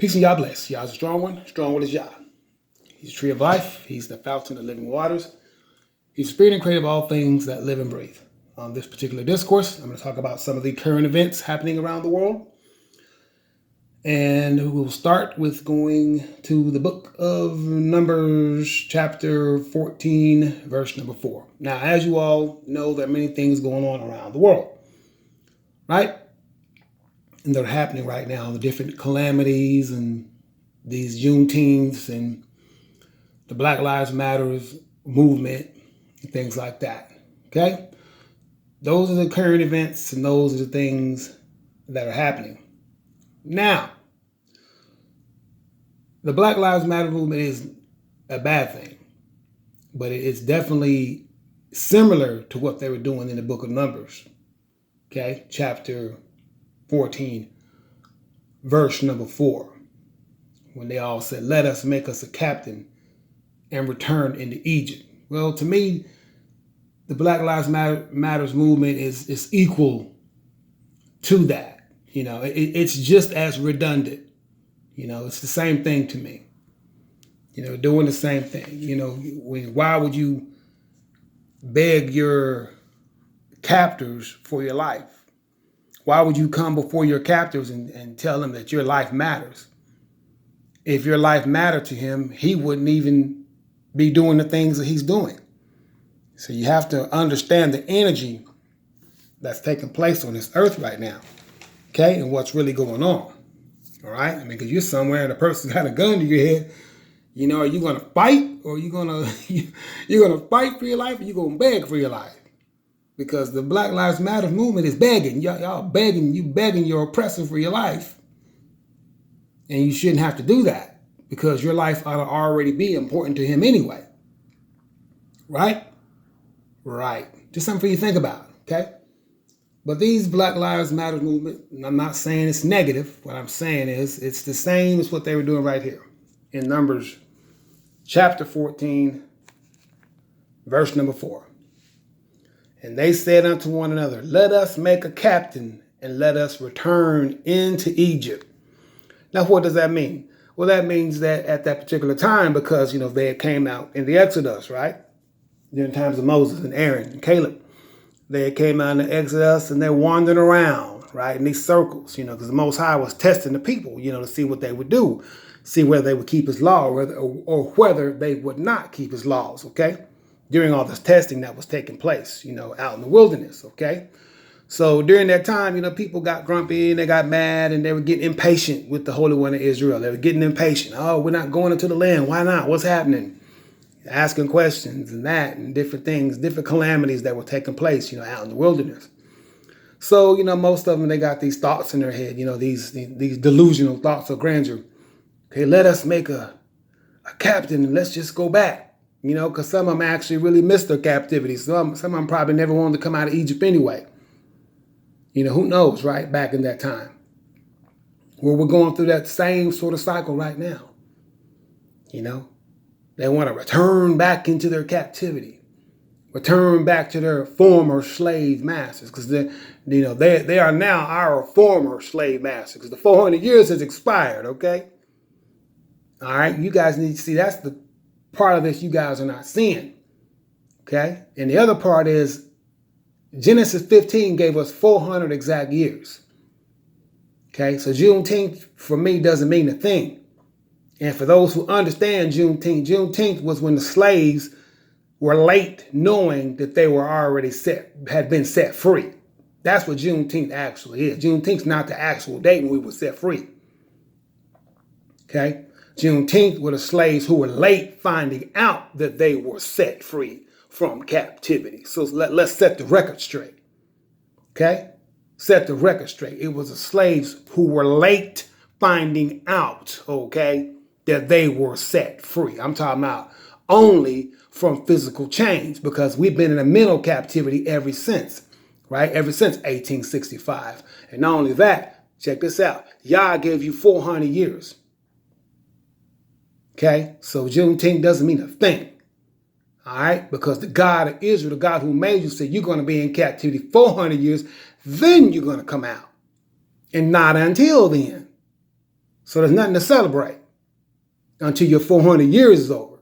Peace and Yah bless. Yah's a strong one. Strong one is Yah. He's the tree of life. He's the fountain of living waters. He's the spirit and creator of all things that live and breathe. On this particular discourse, I'm going to talk about some of the current events happening around the world. And we'll start with going to the book of Numbers, chapter 14, verse number 4. Now, as you all know, there are many things going on around the world, right? And they're happening right now, the different calamities and these Juneteenths and the Black Lives Matter movement and things like that, okay? Those are the current events and those are the things that are happening. Now, the Black Lives Matter movement is a bad thing, but it's definitely similar to what they were doing in the book of Numbers, okay? Chapter 14, verse number 4, when they all said, let us make us a captain and return into Egypt. Well, to me, the Black Lives Matters movement is equal to that. You know, it's just as redundant. You know, it's the same thing to me. You know, doing the same thing. You know, why would you beg your captors for your life? Why would you come before your captors and tell them that your life matters? If your life mattered to him, he wouldn't even be doing the things that he's doing. So you have to understand the energy that's taking place on this earth right now, okay, and what's really going on, all right? I mean, because you're somewhere and a person's got a gun to your head, you know, are you going to fight or you're going to fight for your life or you're going to beg for your life? Because the Black Lives Matter movement is begging. Y'all begging your oppressor for your life. And you shouldn't have to do that because your life ought to already be important to him anyway. Right? Right. Just something for you to think about, okay? But these Black Lives Matter movement, I'm not saying it's negative. What I'm saying is it's the same as what they were doing right here in Numbers chapter 14, verse number 4. And they said unto one another, let us make a captain and let us return into Egypt. Now, what does that mean? Well, that means that at that particular time, because, you know, they came out in the Exodus, right? During times of Moses and Aaron and Caleb. They came out in the Exodus and they're wandering around, right, in these circles, you know, because the Most High was testing the people, you know, to see what they would do, see whether they would keep his law or whether they would not keep his laws, okay, during all this testing that was taking place, you know, out in the wilderness, okay. So during that time, you know, people got grumpy and they got mad and they were getting impatient with the Holy One of Israel. They were getting impatient. Oh, we're not going into the land. Why not? What's happening? Asking questions and that and different things, different calamities that were taking place, you know, out in the wilderness. So, you know, most of them, they got these thoughts in their head, you know, these delusional thoughts of grandeur. Okay, let us make a captain and let's just go back, you know, because some of them actually really missed their captivity. Some of them probably never wanted to come out of Egypt anyway. You know, who knows, right? Back in that time. Well, we're going through that same sort of cycle right now, you know. They want to return back into their captivity, return back to their former slave masters, because they are now our former slave masters, because the 400 years has expired. Okay, all right. You guys need to see that's the part of this you guys are not seeing. Okay, and the other part is Genesis 15 gave us 400 exact years. Okay, so Juneteenth for me doesn't mean a thing. And for those who understand Juneteenth was when the slaves were late knowing that they were already had been set free. That's what Juneteenth actually is. Juneteenth's not the actual date when we were set free. Okay? Juneteenth were the slaves who were late finding out that they were set free from captivity. So let's set the record straight. Okay? Set the record straight. It was the slaves who were late finding out, okay, that they were set free. I'm talking about only from physical chains, because we've been in a mental captivity ever since, right? Ever since 1865. And not only that, check this out. Yah gave you 400 years. Okay? So Juneteenth doesn't mean a thing. All right? Because the God of Israel, the God who made you, said you're going to be in captivity 400 years, then you're going to come out. And not until then. So there's nothing to celebrate until your 400 years is over.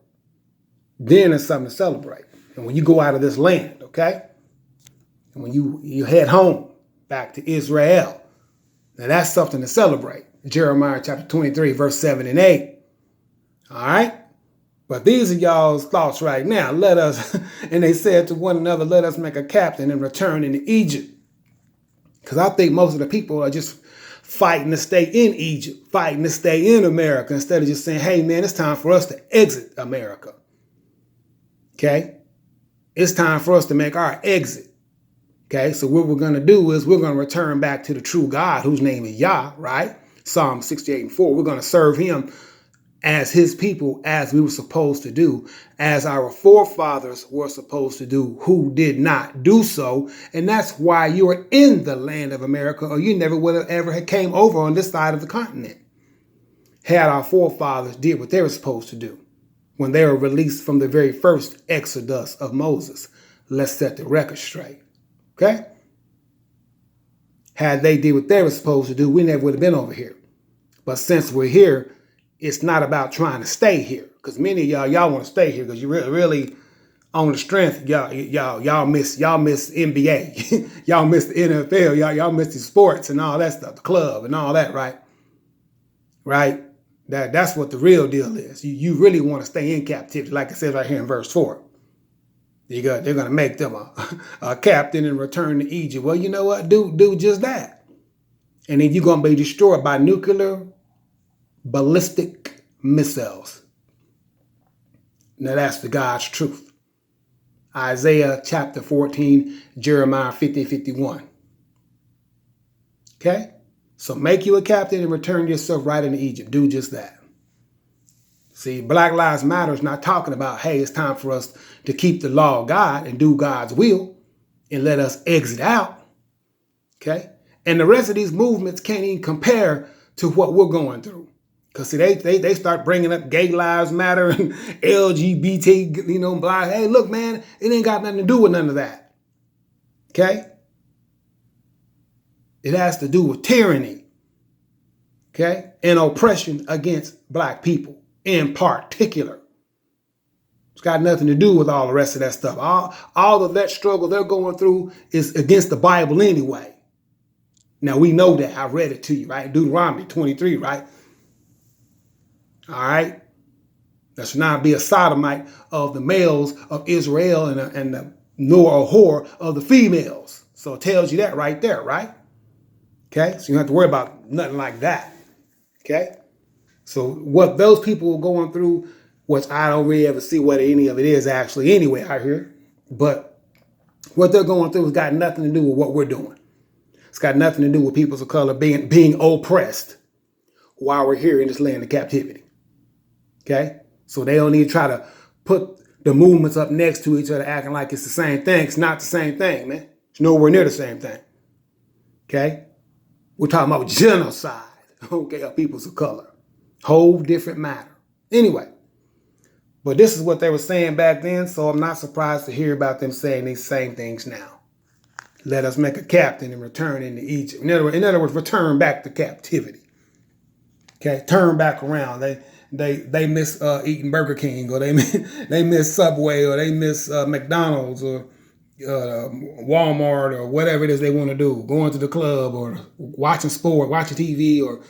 Then there's something to celebrate. And when you go out of this land, okay? And when you head home back to Israel, now that's something to celebrate. Jeremiah chapter 23, verse 7 and 8. All right? But these are y'all's thoughts right now. Let us, and they said to one another, let us make a captain and return into Egypt. Because I think most of the people are just fighting to stay in Egypt, fighting to stay in America, instead of just saying, hey, man, it's time for us to exit America. Okay? It's time for us to make our exit. Okay? So what we're going to do is we're going to return back to the true God, whose name is Yhwh, right? Psalm 68 and 4. We're going to serve him as his people, as we were supposed to do, as our forefathers were supposed to do, who did not do so. And that's why you are in the land of America, or you never would have ever came over on this side of the continent, had our forefathers did what they were supposed to do when they were released from the very first exodus of Moses. Let's set the record straight. Okay? Had they did what they were supposed to do, we never would have been over here. But since we're here, it's not about trying to stay here, because many of y'all want to stay here because you really on the strength. Y'all miss NBA, y'all miss the NFL, y'all miss the sports and all that stuff, the club and all that, right? Right? That's what the real deal is. You really want to stay in captivity, like it says right here in verse 4. They're gonna make them a captain and return to Egypt. Well, you know what? Do just that, and then you're gonna be destroyed by nuclear ballistic missiles. Now that's the God's truth. Isaiah chapter 14, Jeremiah 50, 51. Okay? So make you a captain and return yourself right into Egypt. Do just that. See, Black Lives Matter is not talking about, hey, it's time for us to keep the law of God and do God's will and let us exit out. Okay? And the rest of these movements can't even compare to what we're going through. Because see, they start bringing up gay lives matter and LGBT, blah. Hey, look, man, it ain't got nothing to do with none of that. Okay? It has to do with tyranny. Okay? And oppression against black people in particular. It's got nothing to do with all the rest of that stuff. All of that struggle they're going through is against the Bible anyway. Now, we know that. I read it to you, right? Deuteronomy 23, right? All right. There should not be a sodomite of the males of Israel nor a whore of the females. So it tells you that right there, right? Okay. So you don't have to worry about nothing like that. Okay. So what those people are going through, which I don't really ever see what any of it is actually anyway out here, but what they're going through has got nothing to do with what we're doing. It's got nothing to do with peoples of color being oppressed while we're here in this land of captivity. Okay? So they don't need to try to put the movements up next to each other acting like it's the same thing. It's not the same thing, man. It's nowhere near the same thing. Okay? We're talking about genocide, okay, of peoples of color. Whole different matter. Anyway, but this is what they were saying back then, so I'm not surprised to hear about them saying these same things now. Let us make a captain and return into Egypt. In other words, return back to captivity. Okay? Turn back around. They miss eating Burger King, or they miss Subway, or they miss McDonald's, or Walmart, or whatever it is they want to do, going to the club, or watching sport, watching TV, or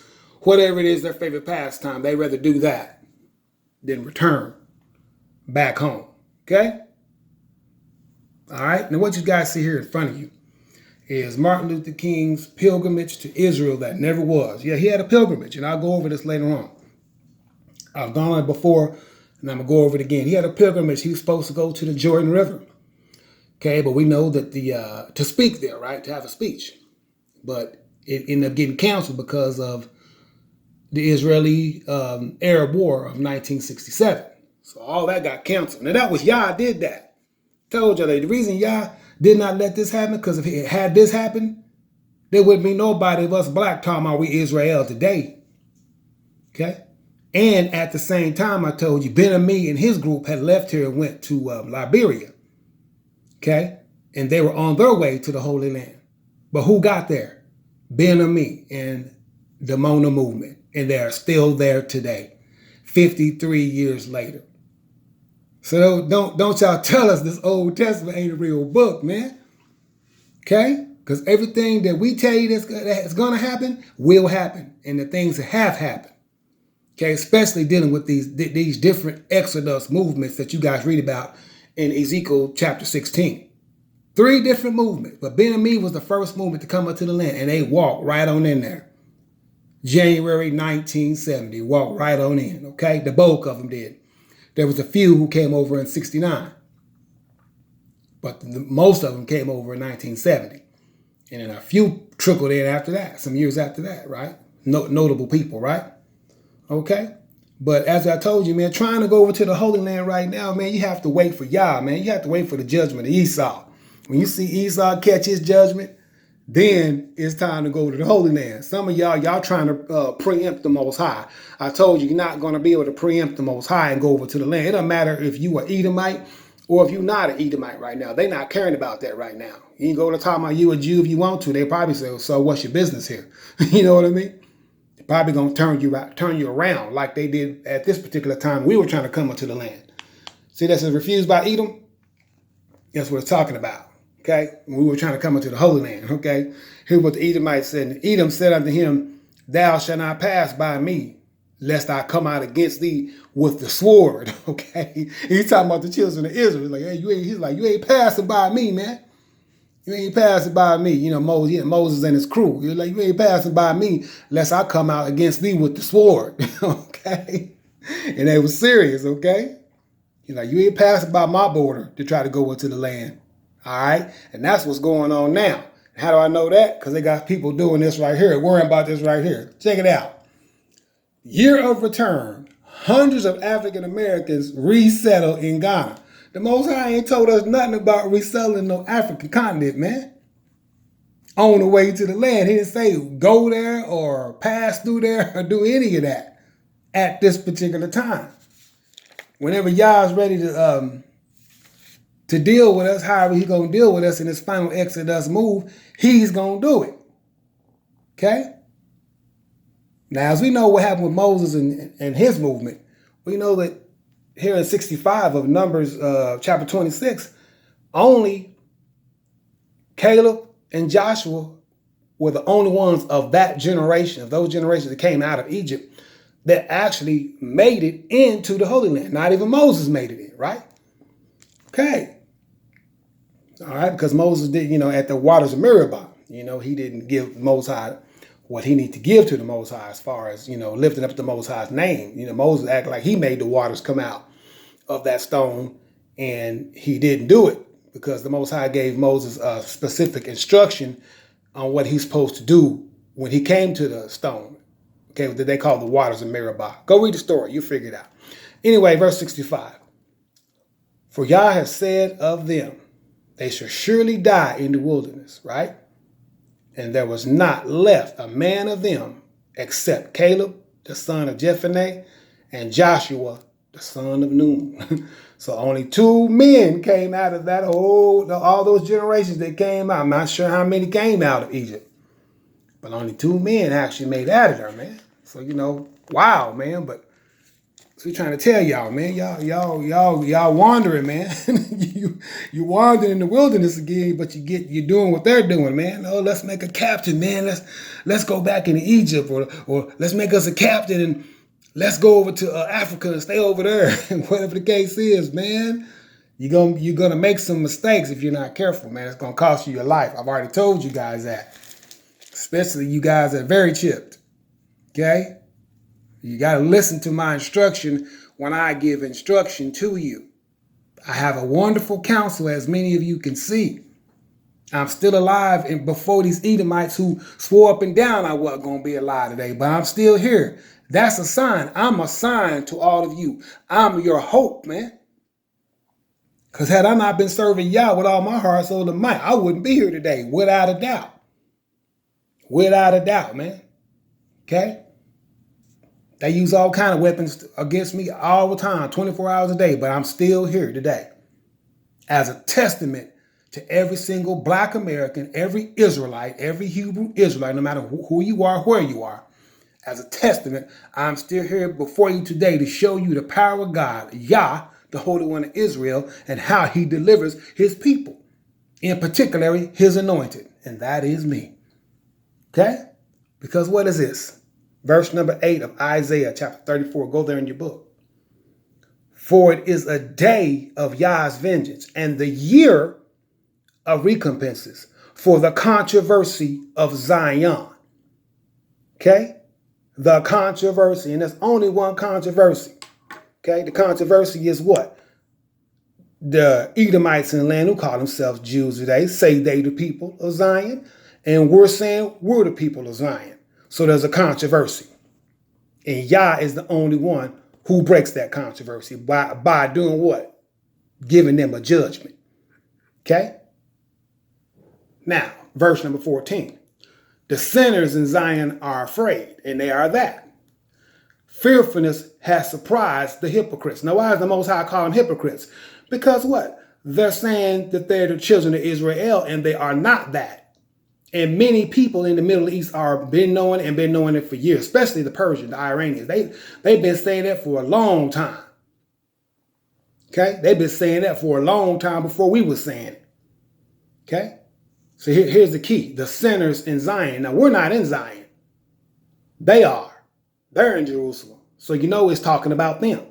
whatever it is their favorite pastime. They rather do that than return back home. Okay? All right? Now what you guys see here in front of you is Martin Luther King's pilgrimage to Israel that never was. Yeah, he had a pilgrimage, and I'll go over this later on. I've gone on it before, and I'm going to go over it again. He had a pilgrimage. He was supposed to go to the Jordan River. Okay, but we know that to speak there, right, to have a speech. But it ended up getting canceled because of the Israeli Arab War of 1967. So all that got canceled. Now that was Yhwh did that. Told y'all that the reason Yhwh did not let this happen, because if it had this happen, there wouldn't be nobody of us black talking about we Israel today. Okay? And at the same time, I told you, Ben-Ami and his group had left here and went to Liberia. Okay? And they were on their way to the Holy Land. But who got there? Ben-Ami and the Mona movement, and they are still there today, 53 years later. So don't y'all tell us this Old Testament ain't a real book, man. Okay? Because everything that we tell you that's going to happen will happen, and the things that have happened. Okay, especially dealing with these different Exodus movements that you guys read about in Ezekiel chapter 16. 3 different movements, but Ben-Ami was the first movement to come up to the land, and they walked right on in there. January 1970, walked right on in, okay? The bulk of them did. There was a few who came over in 69, but most of them came over in 1970. And then a few trickled in after that, some years after that, right? Notable people, right? Okay? But as I told you, man, trying to go over to the Holy Land right now, man, you have to wait for Yhwh, man. You have to wait for the judgment of Esau. When you see Esau catch his judgment, then it's time to go to the Holy Land. Some of y'all trying to preempt the Most High. I told you, you're not going to be able to preempt the Most High and go over to the land. It doesn't matter if you are Edomite or if you're not an Edomite right now. They're not caring about that right now. You can go to talk about you a Jew if you want to. They probably say, so what's your business here? You know what I mean? They're probably going to turn you around like they did at this particular time. We were trying to come into the land. See, that's refused by Edom. That's what it's talking about. Okay, we were trying to come into the Holy Land. Okay, here's what the Edomites said. Edom said unto him, thou shalt not pass by me, lest I come out against thee with the sword. Okay, he's talking about the children of Israel. He's like, hey, you ain't passing by me, man. You ain't passing by me. You know, Moses and his crew. You're like, you ain't passing by me, lest I come out against thee with the sword. Okay, and they were serious. Okay, he's like, you ain't passing by my border to try to go into the land. All right, and that's what's going on now. How do I know that? Because they got people doing this right here, worrying about this right here. Check it out. Year of return, hundreds of African Americans resettle in Ghana. The Most High ain't told us nothing about resettling no African continent, man. On the way to the land, he didn't say go there or pass through there or do any of that at this particular time. Whenever Yah's ready to deal with us, however he's going to deal with us in his final Exodus move, he's going to do it. Okay? Now, as we know what happened with Moses and his movement, we know that here in 65 of Numbers chapter 26, only Caleb and Joshua were the only ones of that generation, of those generations that came out of Egypt, that actually made it into the Holy Land. Not even Moses made it in, right? Okay. All right, because Moses did, at the waters of Meribah, he didn't give Most High what he needed to give to the Most High as far as, lifting up the Most High's name. Moses acted like he made the waters come out of that stone, and he didn't do it because the Most High gave Moses a specific instruction on what he's supposed to do when he came to the stone, okay, that they call the waters of Meribah. Go read the story. You figure it out. Anyway, verse 65. For Yah has said of them, they shall surely die in the wilderness, right? And there was not left a man of them except Caleb, the son of Jephunneh, and Joshua, the son of Nun. So only 2 men came out of that all those generations that came out. I'm not sure how many came out of Egypt, but only 2 men actually made it out of there, man. So, wow, man, but so we're trying to tell y'all, man, y'all wandering, man. you wandering in the wilderness again, but you're doing what they're doing, man. Oh, let's make a captain, man. Let's go back into Egypt, or let's make us a captain and let's go over to Africa and stay over there. Whatever the case is, man, you're gonna make some mistakes if you're not careful, man. It's gonna cost you your life. I've already told you guys that, especially you guys that are very chipped. Okay. You got to listen to my instruction when I give instruction to you. I have a wonderful counsel, as many of you can see. I'm still alive and before these Edomites who swore up and down I wasn't going to be alive today, but I'm still here. That's a sign. I'm a sign to all of you. I'm your hope, man. Because had I not been serving Yah with all my heart, soul, and might, I wouldn't be here today, without a doubt. Without a doubt, man. Okay? They use all kind of weapons against me all the time, 24 hours a day, but I'm still here today as a testament to every single Black American, every Israelite, every Hebrew Israelite, no matter who you are, where you are. as a testament, I'm still here before you today to show you the power of God, Yah, the Holy One of Israel, and how he delivers his people, in particular his anointed, and that is me. Okay? Because what is this? Verse number 8 of Isaiah chapter 34. Go there in your book. For it is a day of Yah's vengeance and the year of recompenses for the controversy of Zion. Okay? The controversy. And there's only one controversy. Okay? The controversy is what? The Edomites in the land who call themselves Jews today say they the people of Zion. And we're saying we're the people of Zion. So there's a controversy. And Yah is the only one who breaks that controversy by doing what? Giving them a judgment. Okay? Now, verse number 14. The sinners in Zion are afraid, and they are that. Fearfulness has surprised the hypocrites. Now, why is the Most High calling them hypocrites? Because what? They're saying that they're the children of Israel, and they are not that. And many people in the Middle East are been knowing it for years, especially the Persians, the Iranians. They've been saying that for a long time. Okay? They've been saying that for a long time before we were saying it. Okay? So here's the key. The sinners in Zion. Now, we're not in Zion. They are. They're in Jerusalem. So you know it's talking about them.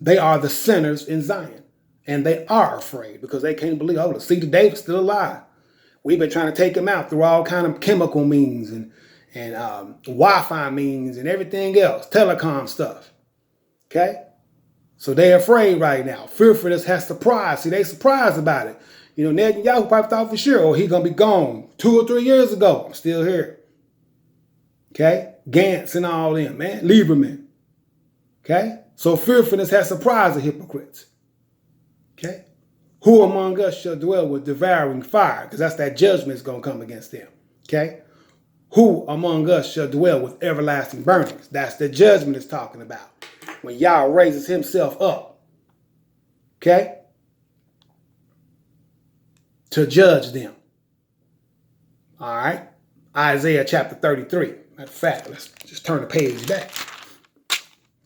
They are the sinners in Zion. And they are afraid because they can't believe, oh, the seed of David's still alive. We've been trying to take him out through all kind of chemical means and Wi-Fi means and everything else, telecom stuff. Okay? So they're afraid right now. Fearfulness has surprised. See, they surprised about it. You know, Netanyahu probably thought for sure, oh, he's going to be gone 2 or 3 years ago. I'm still here. Okay? Gantz and all them, man. Lieberman. Okay? So fearfulness has surprised the hypocrites. Okay? Who among us shall dwell with devouring fire? Because that's that judgment is going to come against them. Okay? Who among us shall dwell with everlasting burnings? That's the judgment it's talking about. When Yah raises himself up. Okay? To judge them. All right? Isaiah chapter 33. Matter of fact, let's just turn the page back.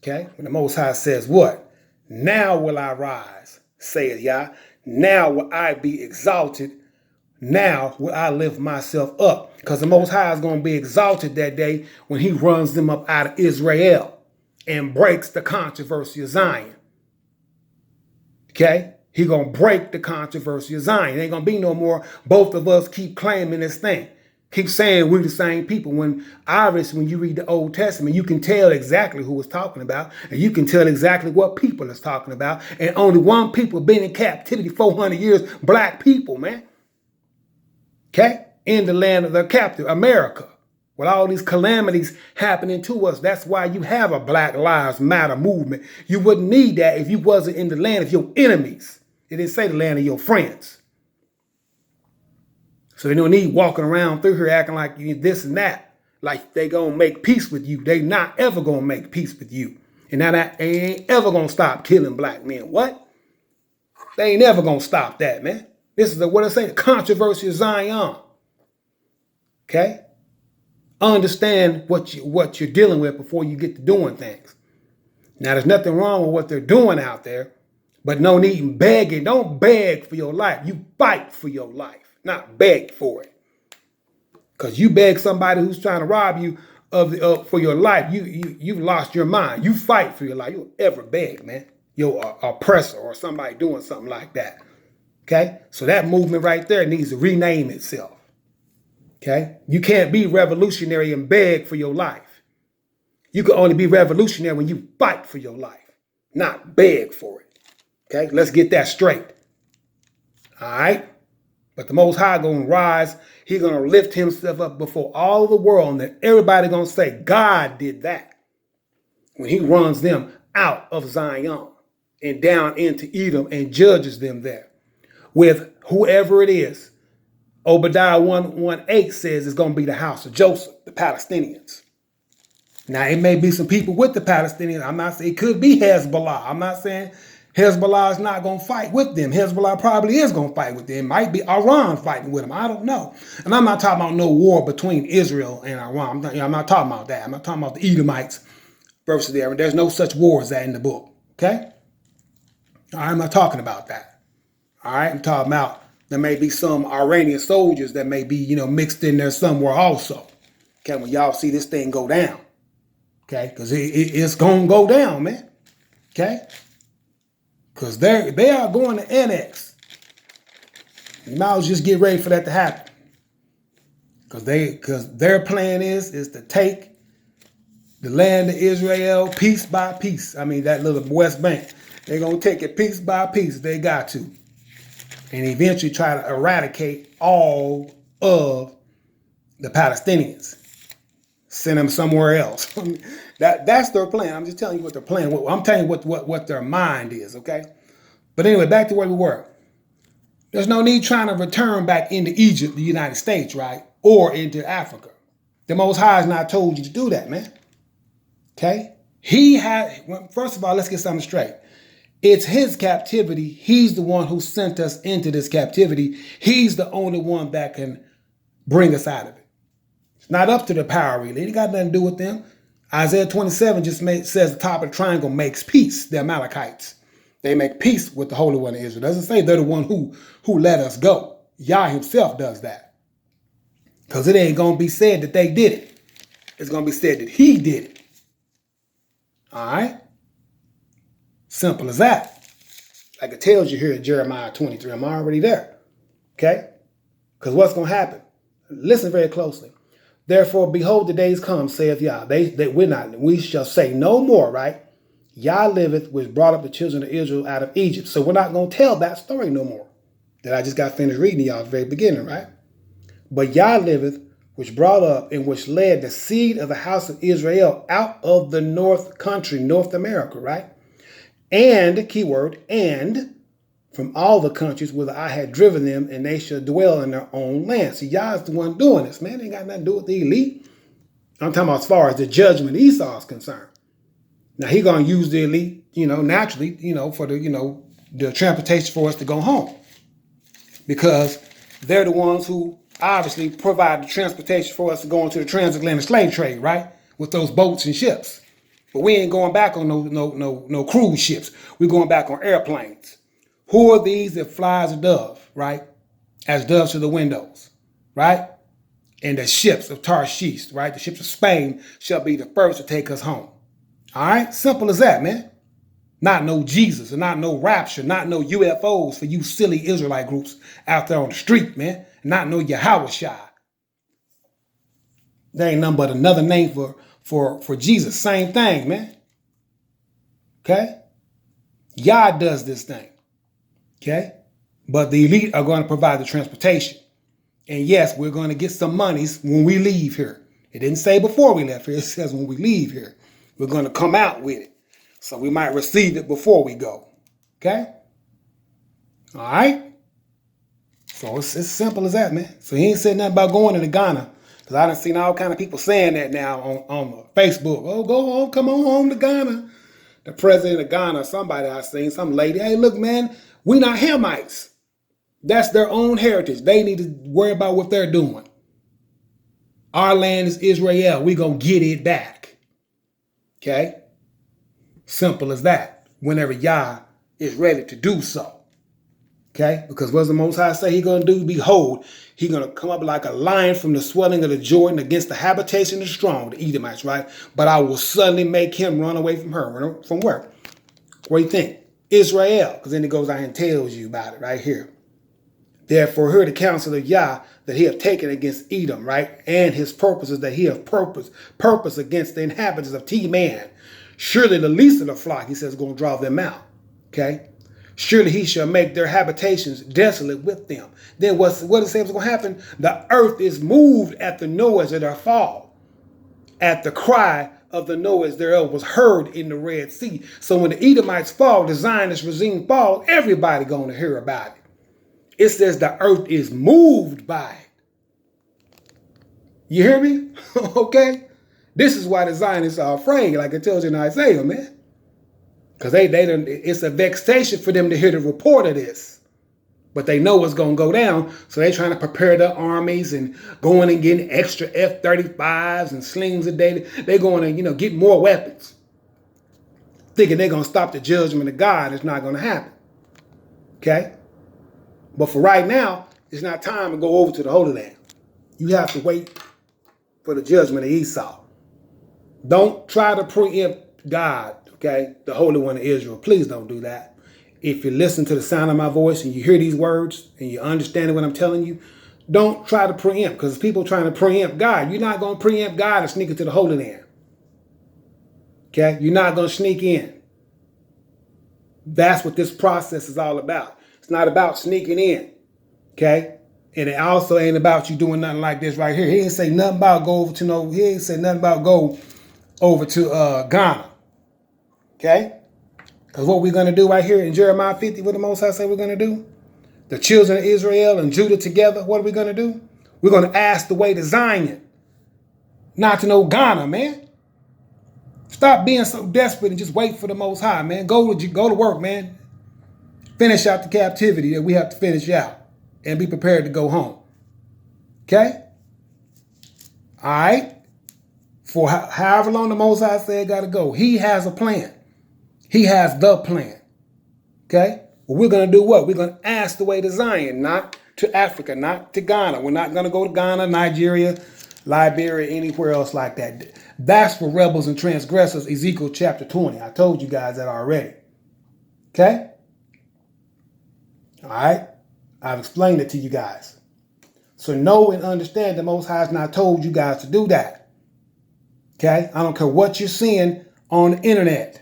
Okay? When the Most High says what? Now will I rise, saith Yah. Now will I be exalted. Now will I lift myself up. Because the Most High is going to be exalted that day when he runs them up out of Israel and breaks the controversy of Zion. Okay? He going to break the controversy of Zion. It ain't going to be no more. Both of us keep claiming this thing. Keep saying we're the same people. When obviously, when you read the Old Testament, you can tell exactly who it's talking about. And you can tell exactly what people it's talking about. And only one people been in captivity 400 years. Black people, man. Okay? In the land of the captive, America. With all these calamities happening to us. That's why you have a Black Lives Matter movement. You wouldn't need that if you wasn't in the land of your enemies. It didn't say the land of your friends. So they don't need walking around through here acting like you this and that. Like they gonna make peace with you. They not ever gonna make peace with you. And now that they ain't ever gonna stop killing black men. What? They ain't ever gonna stop that, man. This is what I say, the controversy of Zion. Okay? Understand what you're dealing with before you get to doing things. Now, there's nothing wrong with what they're doing out there, but no need in begging. Don't beg for your life. You fight for your life, not beg for it. Because you beg somebody who's trying to rob you for your life, you've lost your mind. You fight for your life. You'll ever beg, man. Your oppressor or somebody doing something like that. Okay? So that movement right there needs to rename itself. Okay? You can't be revolutionary and beg for your life. You can only be revolutionary when you fight for your life, not beg for it. Okay? Let's get that straight. All right? But the Most High going to rise. He's going to lift himself up before all the world, and then everybody going to say, God did that. When he runs them out of Zion and down into Edom and judges them there with whoever it is. Obadiah 1:8 says it's going to be the house of Joseph, the Palestinians. Now, it may be some people with the Palestinians. I'm not saying it could be Hezbollah. I'm not saying Hezbollah is not going to fight with them. Hezbollah probably is going to fight with them. It might be Iran fighting with them. I don't know. And I'm not talking about no war between Israel and Iran. I'm not talking about that. I'm not talking about the Edomites versus the Arabs. There's no such war as that in the book. Okay? All right, I'm not talking about that. All right? I'm talking about there may be some Iranian soldiers that may be, mixed in there somewhere also. Okay? When y'all see this thing go down. Okay? Because it's going to go down, man. Okay? Because they are going to annex. You might as well just get ready for that to happen. Because their plan is to take the land of Israel piece by piece. I mean, that little West Bank. They're going to take it piece by piece. They got to. And eventually try to eradicate all of the Palestinians. Send them somewhere else. That's their plan. I'm just telling you what their plan. I'm telling you what their mind is, okay? But anyway, back to where we were. There's no need trying to return back into Egypt, the United States, right? Or into Africa. The Most High has not told you to do that, man. Okay? First of all, let's get something straight. It's his captivity. He's the one who sent us into this captivity. He's the only one that can bring us out of it. It's not up to the power relay. It ain't got nothing to do with them. Isaiah 27 just says the top of the triangle makes peace. The Amalekites. They make peace with the Holy One of Israel. It doesn't say they're the one who let us go. Yah himself does that. Because it ain't going to be said that they did it. It's going to be said that he did it. All right? Simple as that. Like it tells you here in Jeremiah 23. I'm already there. Okay? Because what's going to happen? Listen very closely. Therefore, behold, the days come, saith Yah. We shall say no more, right? Yah liveth, which brought up the children of Israel out of Egypt. So we're not going to tell that story no more. That I just got finished reading y'all at the very beginning, right? But Yah liveth, which brought up and which led the seed of the house of Israel out of the north country, North America, right? And, keyword, and from all the countries whither I had driven them, and they shall dwell in their own land. See, Yah is the one doing this, man. It ain't got nothing to do with the elite. I'm talking about as far as the judgment Esau is concerned. Now, he going to use the elite, naturally, for the transportation for us to go home. Because they're the ones who obviously provide the transportation for us to go into the transatlantic slave trade, right? With those boats and ships. But we ain't going back on no cruise ships. We're going back on airplanes. Who are these that fly as a dove, right? As doves to the windows, right? And the ships of Tarshish, right? The ships of Spain shall be the first to take us home. All right? Simple as that, man. Not no Jesus and not no rapture, not no UFOs for you silly Israelite groups out there on the street, man. Not no Yahweh. There ain't nothing but another name for Jesus. Same thing, man. Okay? Yah does this thing. Okay? But the elite are going to provide the transportation. And yes, we're going to get some monies when we leave here. It didn't say before we left here. It says when we leave here. We're going to come out with it. So we might receive it before we go. Okay? All right? So it's as simple as that, man. So he ain't said nothing about going into Ghana. Because I done seen all kind of people saying that now on Facebook. Oh, go home, come on home to Ghana. The president of Ghana, somebody I seen, some lady. Hey, look, man, we not Hamites. That's their own heritage. They need to worry about what they're doing. Our land is Israel. We gonna get it back. Okay? Simple as that. Whenever Yah is ready to do so. Okay? Because what's the Most High say he gonna do? Behold, he gonna come up like a lion from the swelling of the Jordan against the habitation of the strong, the Edomites, right? But I will suddenly make him run away from her. From where? Where do you think? Israel. Because then it goes out and tells you about it right here. Therefore, hear the counsel of Yah that he have taken against Edom, right? And his purposes that he have purpose against the inhabitants of Teman. Surely the least of the flock, he says, is going to draw them out. Okay? Surely he shall make their habitations desolate with them. Then what it says is going to happen? The earth is moved at the noise of their fall. At the cry of the noise thereof was heard in the Red Sea. So when the Edomites fall, the Zionist regime falls, everybody going to hear about it. It says the earth is moved by it. You hear me? Okay? This is why the Zionists are afraid, like it tells you in Isaiah, man. Because it's a vexation for them to hear the report of this. But they know it's going to go down, so they're trying to prepare their armies and going and getting extra F-35s and slings a day. They're going to, get more weapons, thinking they're going to stop the judgment of God. It's not going to happen. Okay? But for right now, it's not time to go over to the Holy Land. You have to wait for the judgment of Esau. Don't try to preempt God, okay, the Holy One of Israel. Please don't do that. If you listen to the sound of my voice and you hear these words and you understand what I'm telling you, don't try to preempt, because people trying to preempt God. You're not going to preempt God and sneak into the Holy Land. Okay? You're not going to sneak in. That's what this process is all about. It's not about sneaking in. Okay? And it also ain't about you doing nothing like this right here. He ain't say nothing about he ain't say nothing about go over to Ghana. Okay? Because what we're going to do right here in Jeremiah 50, what the Most High say we're going to do? The children of Israel and Judah together, what are we going to do? We're going to ask the way to Zion, not to no Ghana, man. Stop being so desperate and just wait for the Most High, man. Go to work, man. Finish out the captivity that we have to finish out and be prepared to go home. Okay? All right? For however long the Most High said got to go, he has a plan. He has the plan. Okay? Well, we're going to do what? We're going to ask the way to Zion, not to Africa, not to Ghana. We're not going to go to Ghana, Nigeria, Liberia, anywhere else like that. That's for rebels and transgressors, Ezekiel chapter 20. I told you guys that already. Okay? All right? I've explained it to you guys. So know and understand the Most High has not told you guys to do that. Okay? I don't care what you're seeing on the internet.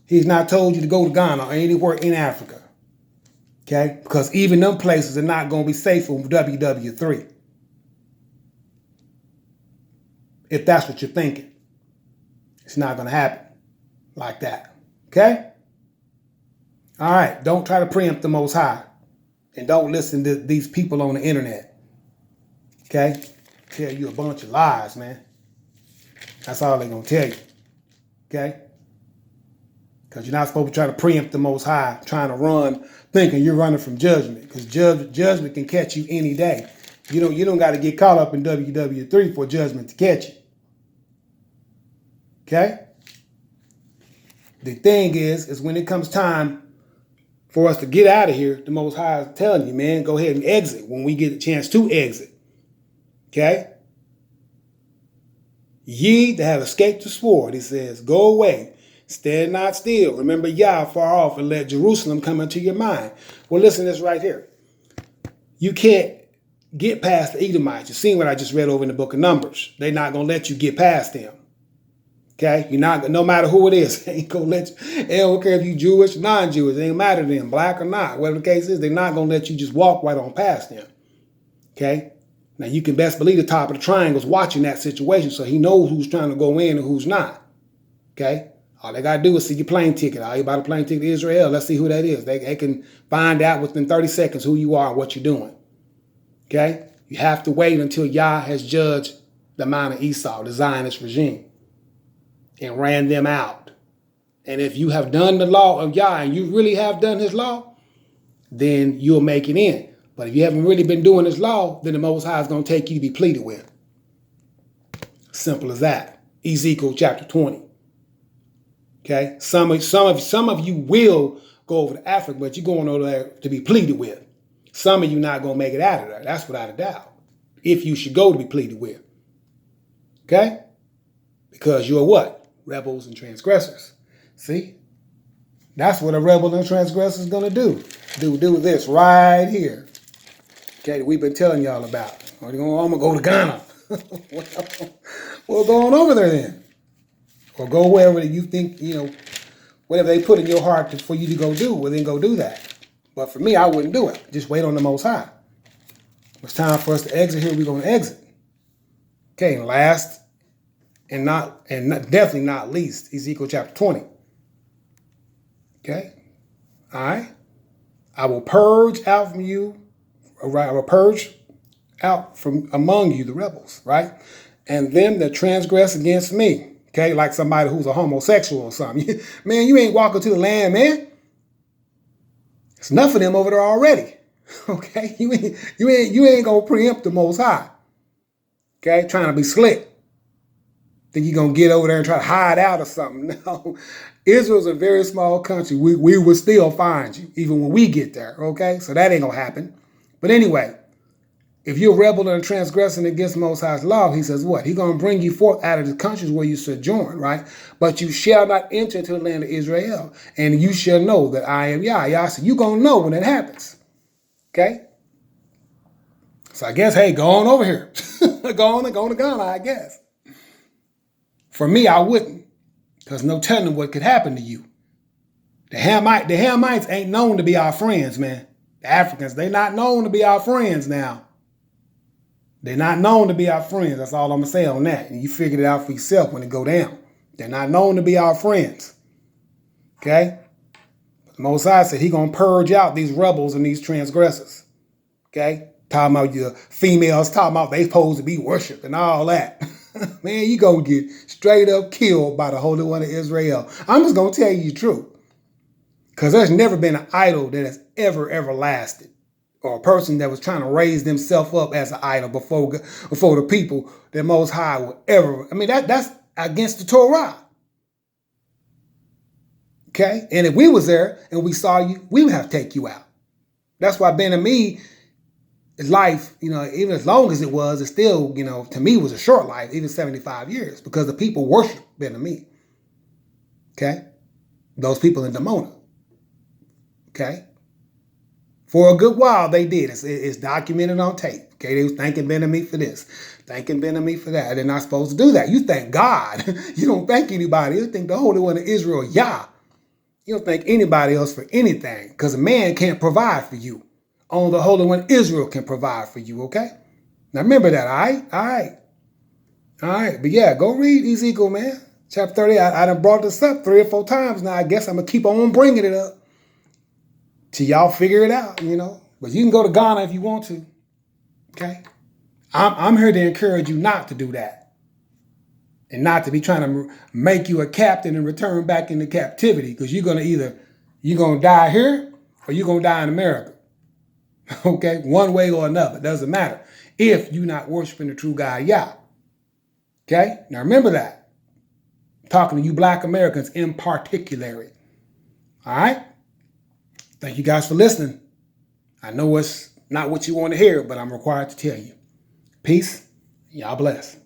He's not told you to go to Ghana or anywhere in Africa. Okay? Because even them places are not going to be safe from WW3. If that's what you're thinking. It's not going to happen like that. Okay? All right. Don't try to preempt the Most High. And don't listen to these people on the internet. Okay? Tell you a bunch of lies, man. That's all they're going to tell you. Okay? Because you're not supposed to try to preempt the Most High, trying to run, thinking you're running from judgment. Because judgment can catch you any day. You don't got to get caught up in WW3 for judgment to catch you. Okay? The thing is when it comes time for us to get out of here, the Most High is telling you, man, go ahead and exit when we get a chance to exit. Okay? Ye that have escaped the sword, he says, go away. Stand not still. Remember Yhwh far off and let Jerusalem come into your mind. Well, listen to this right here. You can't get past the Edomites. You've seen what I just read over in the book of Numbers. They're not going to let you get past them. Okay? You're not, no matter who it is, they ain't going to let you. They don't care if you Jewish or non-Jewish. It ain't matter to them, black or not. Whatever the case is, they're not going to let you just walk right on past them. Okay? Now, you can best believe the top of the triangle is watching that situation, so he knows who's trying to go in and who's not. Okay? All they got to do is see your plane ticket. Are you about a plane ticket to Israel? Let's see who that is. They can find out within 30 seconds who you are and what you're doing. Okay? You have to wait until Yah has judged the mind of Esau, the Zionist regime, and ran them out. And if you have done the law of Yah and you really have done his law, then you'll make it in. But if you haven't really been doing his law, then the Most High is going to take you to be pleaded with. Simple as that. Ezekiel chapter 20. Okay? Some of you will go over to Africa, but you're going over there to be pleaded with. Some of you not going to make it out of there. That's without a doubt. If you should go to be pleaded with. Okay? Because you're what? Rebels and transgressors. See? That's what a rebel and transgressor is going to do. Do this right here. Okay, that we've been telling y'all about. I'm going to go to Ghana. Well, go on over there then. Or go wherever you think, whatever they put in your heart for you to go do, well, then go do that. But for me, I wouldn't do it. Just wait on the Most High. It's time for us to exit here. We're going to exit. Okay, and last and definitely not least, Ezekiel chapter 20. Okay? All right? I will purge out from you, right? I will purge out from among you the rebels, right? And them that transgress against me. Okay, like somebody who's a homosexual or something. Man, you ain't walking to the land, man. There's enough of them over there already. Okay, you ain't gonna preempt the Most High. Okay, trying to be slick. Think you're gonna get over there and try to hide out or something? No, Israel's a very small country. We will still find you even when we get there. Okay, so that ain't gonna happen. But anyway, if you're rebel and transgressing against Most High's law, he says what? He's gonna bring you forth out of the countries where you sojourn, right? But you shall not enter into the land of Israel, and you shall know that I am Yhwh. Yah said, you gonna know when it happens. Okay? So I guess, hey, go on over here. go on to Ghana, I guess. For me, I wouldn't, because no telling what could happen to you. The Hamites ain't known to be our friends, man. The Africans, they not known to be our friends now. They're not known to be our friends. That's all I'm going to say on that. And you figured it out for yourself when it go down. They're not known to be our friends. Okay? Mosiah said he going to purge out these rebels and these transgressors. Okay? Talking about your females, talking about they supposed to be worshipped and all that. Man, you going to get straight up killed by the Holy One of Israel. I'm just going to tell you the truth. Because there's never been an idol that has ever lasted. Or a person that was trying to raise themselves up as an idol before the people that Most High would ever. I mean, that's against the Torah. Okay? And if we was there and we saw you, we would have to take you out. That's why Ben Ami, his life, even as long as it was, it still, to me was a short life, even 75 years, because the people worship Ben Ami. Okay? Those people in Demona. Okay? For a good while, they did. It's documented on tape. Okay, they was thanking Ben Ami for this, thanking Ben Ami for that. They're not supposed to do that. You thank God. You don't thank anybody. You thank the Holy One of Israel, Yah. You don't thank anybody else for anything, because a man can't provide for you. Only the Holy One Israel can provide for you, okay? Now remember that, all right. But yeah, go read Ezekiel, man. Chapter 30. I done brought this up 3 or 4 times now. I guess I'm going to keep on bringing it up till y'all figure it out, But you can go to Ghana if you want to, okay? I'm here to encourage you not to do that. And not to be trying to make you a captain and return back into captivity, because you're going to die here or you're going to die in America. Okay? One way or another. It doesn't matter. If you're not worshiping the true God, Yah. Okay? Now remember that. I'm talking to you black Americans in particular. All right? Thank you guys for listening. I know it's not what you want to hear, but I'm required to tell you. Peace. Y'all bless.